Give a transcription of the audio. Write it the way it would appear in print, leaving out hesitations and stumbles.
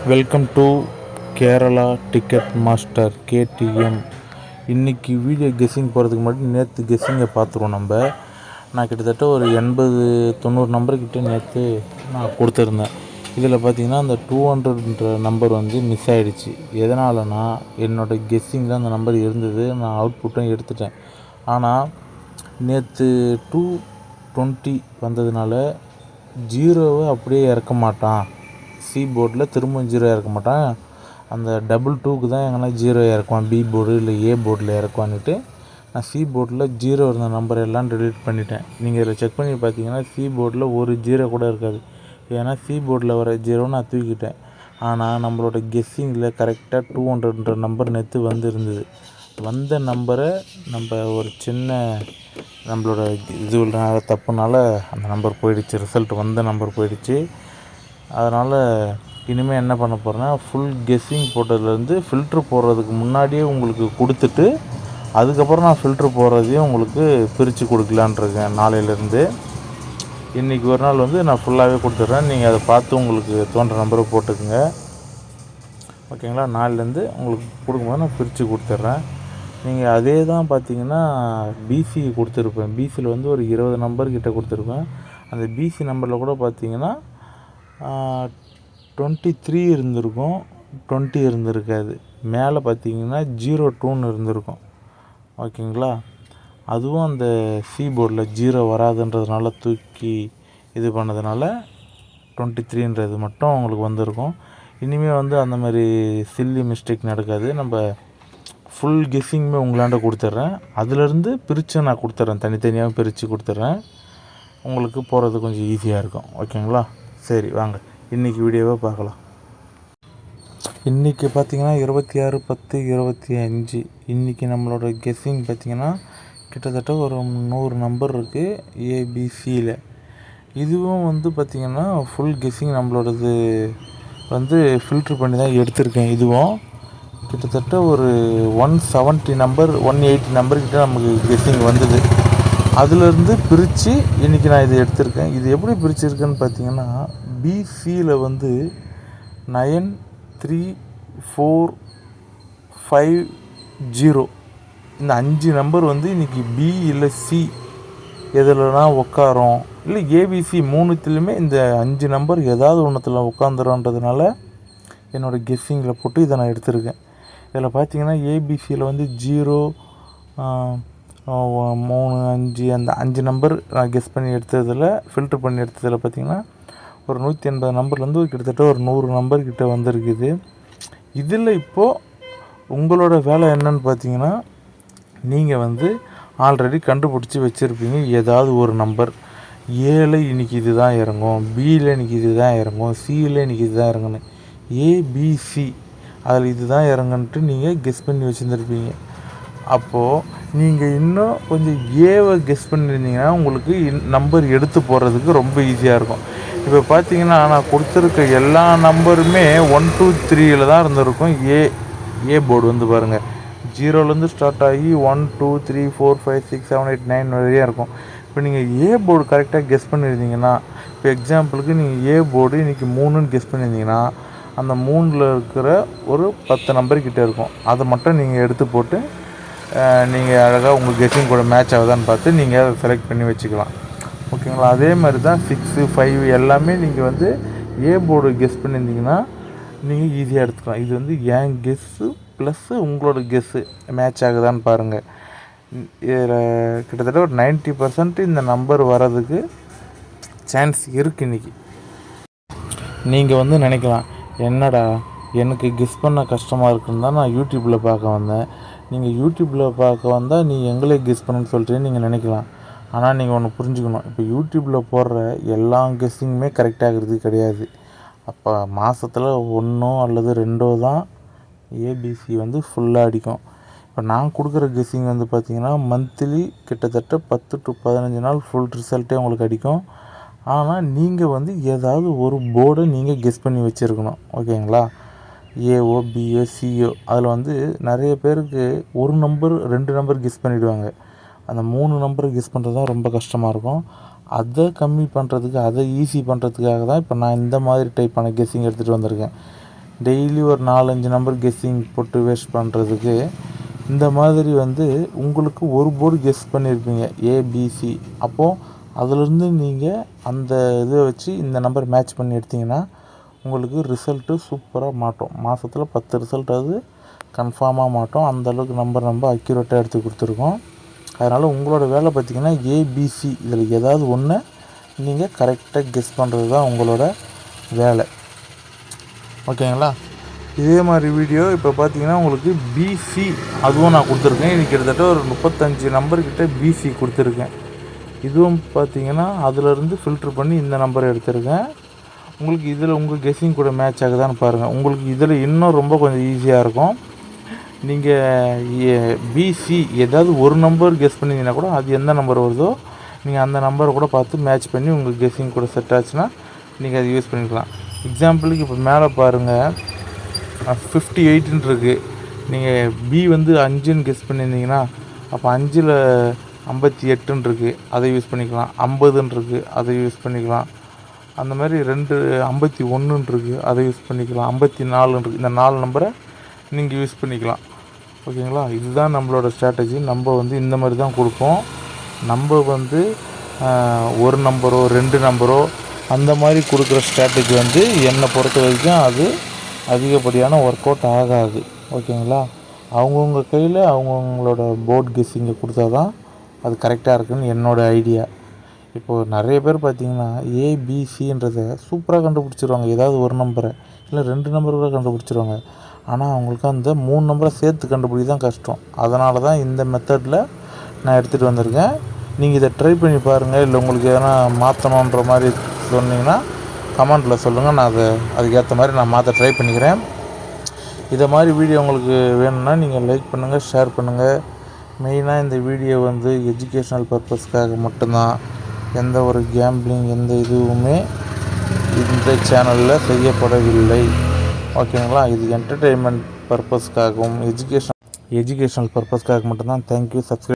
Welcome to Kerala ticket master KTM. இன்றைக்கி video கெஸ்ஸிங் போகிறதுக்கு முன்னாடி நேற்று கெஸ்ஸிங்கை பார்த்துருவோம். நான் கிட்டத்தட்ட ஒரு 80-90 நம்பர்கிட்ட நேற்று நான் கொடுத்துருந்தேன். இதில் பார்த்திங்கன்னா அந்த 200ன்ற நம்பர் வந்து மிஸ் ஆகிடுச்சு. எதனாலனா என்னோடய கெஸ்ஸிங்கில் அந்த நம்பர் இருந்தது, நான் அவுட்புட்டும் எடுத்துட்டேன். ஆனால் நேற்று 220 வந்ததுனால ஜீரோவை அப்படியே இறக்க மாட்டான், சி போர்டில் திரும்ப ஜீரோ இறக்க மாட்டான், அந்த 222க்கு தான் எங்கன்னா ஜீரோ இறக்குவான், பி போர்டு இல்லை ஏ போர்டில் இறக்குவான்னுட்டு நான் சி போர்டில் ஜீரோ இருந்த நம்பர் எல்லாம் டெலீட் பண்ணிட்டேன். நீங்கள் இதில் செக் பண்ணி பார்த்தீங்கன்னா சி போர்டில் ஒரு ஜீரோ கூட இருக்காது. ஏன்னா சி போர்டில் வர ஜீரோ நான் தூக்கிட்டேன். ஆனால் நம்மளோட கெஸ்ஸிங்கில் கரெக்டாக 200ன்ற நம்பர் நேற்று வந்துருந்தது. வந்த நம்பரை நம்ம ஒரு சின்ன நம்மளோட இது தப்புனால அந்த நம்பர் போயிடுச்சு, ரிசல்ட் வந்த நம்பர் போயிடுச்சு. அதனால் இனிமேல் என்ன பண்ண போகிறேன்னா, ஃபுல் கெஸ்ஸிங் போட்டதுலேருந்து ஃபில்ட்ரு போடுறதுக்கு முன்னாடியே உங்களுக்கு கொடுத்துட்டு அதுக்கப்புறம் நான் ஃபில்ட்ரு போடுறதையும் உங்களுக்கு பிரித்து கொடுக்கலான்ருக்கேன். நாளையிலேருந்து இன்றைக்கி ஒரு நாள் வந்து நான் ஃபுல்லாகவே கொடுத்துட்றேன். நீங்கள் அதை பார்த்து உங்களுக்கு தோன்ற நம்பரை போட்டுக்குங்க, ஓகேங்களா? நாளையிலேருந்து உங்களுக்கு கொடுக்கும்போது நான் பிரித்து கொடுத்துட்றேன். நீங்கள் அதே தான் பார்த்தீங்கன்னா பிசி கொடுத்துருப்பேன். பிசியில் வந்து ஒரு 20 நம்பர்கிட்ட கொடுத்துருப்பேன். அந்த பிசி நம்பரில் கூட பார்த்தீங்கன்னா 23 இருந்திருக்கும், 20 இருந்திருக்காது. மேலே பார்த்தீங்கன்னா 02ன்னு இருந்திருக்கும், ஓகேங்களா? அதுவும் அந்த சி போர்டில் ஜீரோ வராதுன்றதுனால தூக்கி இது பண்ணதுனால 23ன்றது மட்டும் உங்களுக்கு வந்திருக்கும். இனிமேல் வந்து அந்த மாதிரி சில்லி மிஸ்டேக் நடக்காது. நம்ம ஃபுல் கெஸ்ஸிங்குமே உங்களாண்ட கொடுத்துட்றேன். அதிலேருந்து பிரித்து நான் கொடுத்துட்றேன், தனித்தனியாக பிரித்து கொடுத்துட்றேன். உங்களுக்கு போகிறது கொஞ்சம் ஈஸியாக இருக்கும், ஓகேங்களா? சரி, வாங்க இன்றைக்கி வீடியோவை பார்க்கலாம். இன்றைக்கி பார்த்திங்கன்னா 26/10/25. இன்றைக்கி நம்மளோட கெஸ்ஸிங் பார்த்திங்கன்னா கிட்டத்தட்ட ஒரு 100 நம்பர் இருக்குது ஏபிசியில். இதுவும் வந்து பார்த்திங்கன்னா ஃபுல் கெஸ்ஸிங் நம்மளோடது வந்து ஃபில்ட்ரு பண்ணி தான் எடுத்திருக்கேன். இதுவும் கிட்டத்தட்ட ஒரு 170 நம்பர் 180 நம்பர்கிட்ட நமக்கு கெஸ்ஸிங் வந்தது. அதிலேருந்து பிரித்து இன்றைக்கி நான் இதை எடுத்திருக்கேன். இது எப்படி பிரிச்சுருக்கேன்னு பார்த்தீங்கன்னா, பிசியில் வந்து 93450 இந்த 5 நம்பர் வந்து இன்றைக்கி பி இல்லை சி எதுலனா உட்காரோம், இல்லை ஏபிசி மூணுத்துலேயுமே இந்த 5 நம்பர் ஏதாவது ஒன்றுத்தில் உட்காந்துரோன்றதுனால என்னோடய கெஸ்ஸிங்கில் போட்டு இதை நான் எடுத்திருக்கேன். இதில் பார்த்தீங்கன்னா ஏபிசியில் வந்து 0 3 5 அந்த 5 நம்பர் நான் கெஸ் பண்ணி எடுத்ததில் ஃபில்ட்ரு பண்ணி எடுத்ததில் பார்த்திங்கன்னா ஒரு 180 நம்பர்லேருந்து கிட்டத்தட்ட ஒரு 100 நம்பர்கிட்ட வந்திருக்குது. இதில் இப்போது உங்களோட வேலை என்னன்னு பார்த்தீங்கன்னா, நீங்கள் வந்து ஆல்ரெடி கண்டுபிடிச்சி வச்சுருப்பீங்க ஏதாவது ஒரு நம்பர். ஏல இன்றைக்கி இது தான் இறங்கும், பியில் இன்றைக்கி இது தான் இறங்கும், சியில் இன்றைக்கி இது தான் இறங்கணும், ஏபிசி அதில் இது தான் இறங்குன்ட்டு நீங்கள் கெஸ் பண்ணி வச்சுருந்துருப்பீங்க. அப்போது நீங்கள் இன்னும் கொஞ்சம் ஏவை கெஸ் பண்ணியிருந்தீங்கன்னா உங்களுக்கு நம்பர் எடுத்து போடுறதுக்கு ரொம்ப ஈஸியாக இருக்கும். இப்போ பார்த்தீங்கன்னா நான் கொடுத்துருக்க எல்லா நம்பருமே 1 2 3ல் தான் இருந்திருக்கும். ஏ போர்டு வந்து பாருங்கள், 0லேருந்து ஸ்டார்ட் ஆகி 1 2 3 4 5 6 7 8 9 வரையும் இருக்கும். இப்போ நீங்கள் ஏ போர்டு கரெக்டாக கெஸ் பண்ணியிருந்தீங்கன்னா, இப்போ எக்ஸாம்பிளுக்கு நீங்கள் ஏ போர்டு இன்றைக்கி 3ன்னு கெஸ் பண்ணியிருந்தீங்கன்னா அந்த 3ல் இருக்கிற ஒரு 10 நம்பர்கிட்ட இருக்கும். அதை மட்டும் நீங்கள் எடுத்து போட்டு நீங்கள் அழகாக உங்கள் கெஸ்ஸிங் கூட மேட்ச் ஆகுதான்னு பார்த்து நீங்கள் அதை செலக்ட் பண்ணி வச்சுக்கலாம், ஓகேங்களா? அதே மாதிரி தான் 6 5 எல்லாமே நீங்கள் வந்து ஏ போர்டு கெஸ் பண்ணியிருந்தீங்கன்னா நீங்கள் ஈஸியாக எடுத்துக்கலாம். இது வந்து என் கெஸ்ஸு ப்ளஸ்ஸு உங்களோட கெஸ்ஸு மேட்ச் ஆகுதான்னு பாருங்கள். இதில் கிட்டத்தட்ட ஒரு 90% இந்த நம்பர் வர்றதுக்கு சான்ஸ் இருக்குது இன்றைக்கி. நீங்கள் வந்து நினைக்கலாம், என்னடா எனக்கு கெஸ் பண்ண கஷ்டமாக இருக்குன்னு தான் நான் யூடியூப்பில் பார்க்க வந்தேன். நீங்கள் யூடியூப்பில் பார்க்க வந்தால் நீ எங்களே கெஸ் பண்ணுன்னு சொல்லிட்டு நீங்கள் நினைக்கலாம். ஆனால் நீங்கள் ஒன்று புரிஞ்சுக்கணும், இப்போ யூடியூப்பில் போடுற எல்லா கெஸ்ஸிங்குமே கரெக்டாகிறது கிடையாது. அப்போ மாதத்தில் 1 அல்லது 2 தான் ஏபிசி வந்து ஃபுல்லாக அடிக்கும். இப்போ நான் கொடுக்குற கெஸ்ஸிங் வந்து பார்த்திங்கன்னா மந்த்லி கிட்டத்தட்ட 10 to 15 நாள் ஃபுல் ரிசல்ட்டே உங்களுக்கு அடிக்கும். ஆனால் நீங்கள் வந்து ஏதாவது ஒரு போர்டை நீங்கள் கெஸ் பண்ணி வச்சுருக்கணும், ஓகேங்களா? ஏஓ பிஓ சிஓ அதில் வந்து நிறைய பேருக்கு ஒரு நம்பர் 2 நம்பர் கெஸ் பண்ணிவிடுவாங்க. அந்த 3 நம்பரை கெஸ் பண்ணுறது தான் ரொம்ப கஷ்டமாக இருக்கும். அதை கம்மி பண்ணுறதுக்கு, அதை ஈஸி பண்ணுறதுக்காக தான் இப்போ நான் இந்த மாதிரி டைப்பான கெஸ்ஸிங் எடுத்துகிட்டு வந்திருக்கேன். டெய்லி ஒரு 4-5 நம்பர் கெஸ்ஸிங் போட்டு வேஸ்ட் பண்ணுறதுக்கு இந்த மாதிரி வந்து உங்களுக்கு ஒரு போர்டு கெஸ் பண்ணியிருப்பீங்க ஏபிசி. அப்போது அதிலிருந்து நீங்கள் அந்த இதை வச்சு இந்த நம்பர் மேட்ச் பண்ணி எடுத்திங்கன்னா உங்களுக்கு ரிசல்ட்டு சூப்பராக மாட்டோம். மாதத்தில் 10 ரிசல்ட்டாவது கன்ஃபார்மாக மாட்டோம். அந்தளவுக்கு நம்பர் நம்ம அக்யூரேட்டாக எடுத்து கொடுத்துருக்கோம். அதனால் உங்களோட வேலை பார்த்திங்கன்னா ஏபிசி இதில் ஏதாவது ஒன்று நீங்கள் கரெக்டாக கெஸ் பண்ணுறது தான் உங்களோட வேலை. ஓகேங்களா? இதே மாதிரி வீடியோ இப்போ பார்த்தீங்கன்னா உங்களுக்கு பிசி அதுவும் நான் கொடுத்துருக்கேன். இது கிட்டத்தட்ட ஒரு 35 நம்பர்கிட்ட பிசி கொடுத்துருக்கேன். இதுவும் பார்த்தீங்கன்னா அதிலேருந்து ஃபில்ட்ரு பண்ணி இந்த நம்பரை எடுத்திருக்கேன். உங்களுக்கு இதில் உங்கள் கெஸ்ஸிங் கூட மேட்ச் ஆகுதான்னு பாருங்கள். உங்களுக்கு இதில் இன்னும் ரொம்ப கொஞ்சம் ஈஸியாக இருக்கும். நீங்கள் பிசி ஏதாவது ஒரு நம்பர் கெஸ் பண்ணிங்கன்னா கூட அது எந்த நம்பர் வருதோ நீங்கள் அந்த நம்பரை கூட பார்த்து மேட்ச் பண்ணி உங்கள் கெஸ்ஸிங் கூட செட் ஆச்சுன்னா நீங்கள் அதை யூஸ் பண்ணிக்கலாம். எக்ஸாம்பிளுக்கு இப்போ மேலே பாருங்கள் 58ன்னு இருக்குது. நீங்கள் பி வந்து 5ன்னு கெஸ் பண்ணியிருந்தீங்கன்னா அப்போ 5ல் 58ன்னு இருக்குது, அதை யூஸ் பண்ணிக்கலாம். 50ன்னு இருக்குது, அதை யூஸ் பண்ணிக்கலாம். அந்த மாதிரி 51ன்னு இருக்குது, அதை யூஸ் பண்ணிக்கலாம். 54ன்னு இருக்குது, இந்த 4 நம்பரை நீங்கள் யூஸ் பண்ணிக்கலாம். ஓகேங்களா? இதுதான் நம்மளோட ஸ்ட்ராட்டஜி. நம்ம வந்து இந்த மாதிரி தான் கொடுப்போம். நம்ம வந்து ஒரு நம்பரோ 2 நம்பரோ அந்த மாதிரி கொடுக்குற ஸ்ட்ராட்டஜி வந்து என்னை பொறுத்த வரைக்கும் அது அதிகப்படியான ஒர்க் அவுட் ஆகாது. ஓகேங்களா? அவங்கவுங்க கையில் அவங்கவுங்களோட போர்ட் கெஸ்ஸிங்கை கொடுத்தா தான் அது கரெக்டாக இருக்குதுன்னு என்னோடய ஐடியா. இப்போது நிறைய பேர் பார்த்திங்கன்னா ஏபிசின்றதை சூப்பராக கண்டுபிடிச்சிருவாங்க. ஏதாவது ஒரு நம்பரை இல்லை 2 நம்பர் கூட கண்டுபிடிச்சிருவாங்க. ஆனால் அவங்களுக்கு அந்த 3 நம்பரை சேர்த்து கண்டுபிடி தான் கஷ்டம். அதனால தான் இந்த மெத்தடில் நான் எடுத்துகிட்டு வந்திருக்கேன். நீங்கள் இதை ட்ரை பண்ணி பாருங்கள். இல்லை உங்களுக்கு எதனா மாற்றணுன்ற மாதிரி சொன்னீங்கன்னா கமெண்ட்டில் சொல்லுங்கள். நான் அதுக்கேற்ற மாதிரி நான் மாற்ற ட்ரை பண்ணிக்கிறேன். இதை மாதிரி வீடியோ உங்களுக்கு வேணும்னா நீங்கள் லைக் பண்ணுங்கள், ஷேர் பண்ணுங்கள். மெயினாக இந்த வீடியோ வந்து எஜுகேஷ்னல் பர்பஸ்க்காக மட்டும்தான். எந்த ஒரு கேம்பிளிங் எந்த இதுவுமே இந்த சேனலில் செய்யப்படவில்லை. ஓகேங்களா? இது என்டர்டெயின்மெண்ட் பர்பஸ்க்காகவும் எஜுகேஷனல் பர்பஸ்க்காக மட்டும்தான். தேங்க்யூ. சப்ஸ்கிரைப்